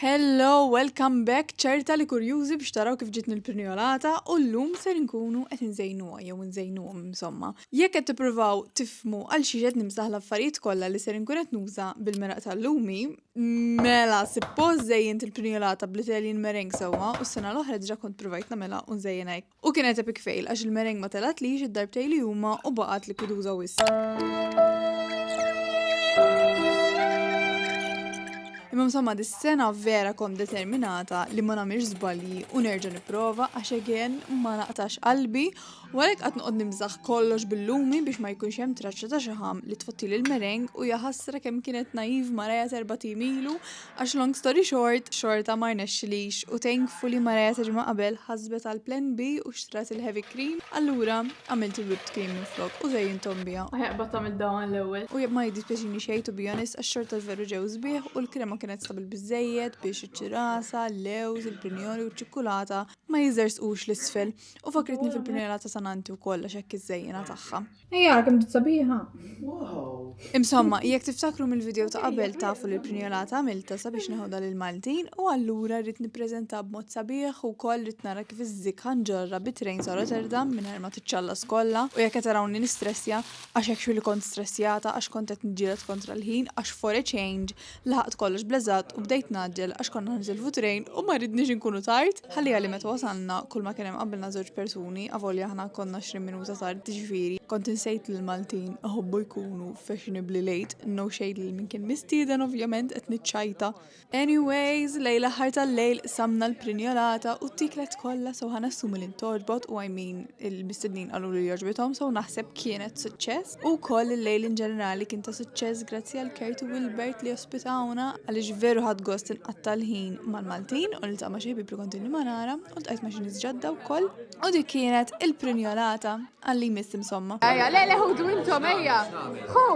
Hello, welcome back ċerta li kurjużi biex taraw kif ġitni l-Prinjolata u llum ser nkunu qed nżejnuha jew nżejnuhom insomma. Jekk qed tippruvaw tifhmu għal xi qed nimsaħ l-affarijiet kollha li ser nkun qed nuża bil-meraq tal-lumi, mela suppost żejjent il-Prinjolata bl-Italjan meringue sewwa u s-sena l-oħra diġà kont provajt nagħmilha u nżejjena hekk. U kienet epic fail għax il-meringue ma telatlix id-darbtejn li huma u baqgħet likwiduża wisq. Imma insomma dis-sena vera kont determinata li ma nagħmilx żbalji u nerġa' nipprova għax again ma naqtax qalbi u għalhekk qatt noqgħod nimżaħ kollox bil-lumi biex ma jkunx hemm traċċa ta' xi ħam li tfottili l-meringue u hija ħasra kemm kienet naiv Marija 4 ilu għax long story short xorta ma rnexxilix u thankfully Marija tiġma qabel ħasbet għal plan B u xtrat il-heavy cream allura għamilt il-whipped cream minflok u żejjinthom biha. Ħeqbad tagħmel dawn l-ewwel. U ma jiddispjaċini xejn to be honest għax-xorta veru ġew sbieħ u l-krema kienet stabil biżejjed biex iċ-ċirasa, l-lewż, il-prinjoli u ċ-ċikkulata ma jiżersqux l-isfel u fakritni fil-prinjolata sananti wkoll għax hekk iż-żejjena tagħha. Ejja kemm titsabiħa. Insomma, jekk tiftakru mill-video ta' qabel tafu li l-prinjolata għamilta sabiex neħodha lil Maltin u allura rrid nippreżenta b'mod sabiħ u wkoll rrid nara kif iż-żikk ħanġorra bit-trejn sa Rotterdam mingħajr ma tiċċallas kollha u jekk qed tarawni nistressja għax hekk xi kont stressjata għax kont qed niġġieled kontra l-ħin għax for a change laħaqt kollox bleżat u bdejt naġġel għax konna nżilfu trejn u ma rridniex inkunu tard. Ħalli għalli meta wasalna kull ma kien hemm qabilna żewġ persuni avolja aħna konna 20 minuta tard ġifieri. Kont insejt lil Maltin aħobbu jkunu fashionably late, no shade lil min kien mistieden ovvjament qed niċċajta. Anyways, lejla ħar tal-lejl samna l-prinjolata u t-tiklet kollha so ħanassumi li ntorbot u I mean il-mistednin qalu li jogħġbithom so naħseb kienet suċċess u koll il-lejl in ġenerali kien ta' suċċess grazzi għal Kurt u Wilbert li ospitawna għaliex veru ħadd gost inqatta' l-ħin mal-Maltin u niltaqa' ma' xi bibli kontinni ma nara u ltqajt ma' xi nies ġodda wkoll u dik kienet il-prinjolata għalli jmiss insomma. Ejja, le ħudu intom ejja. Hu!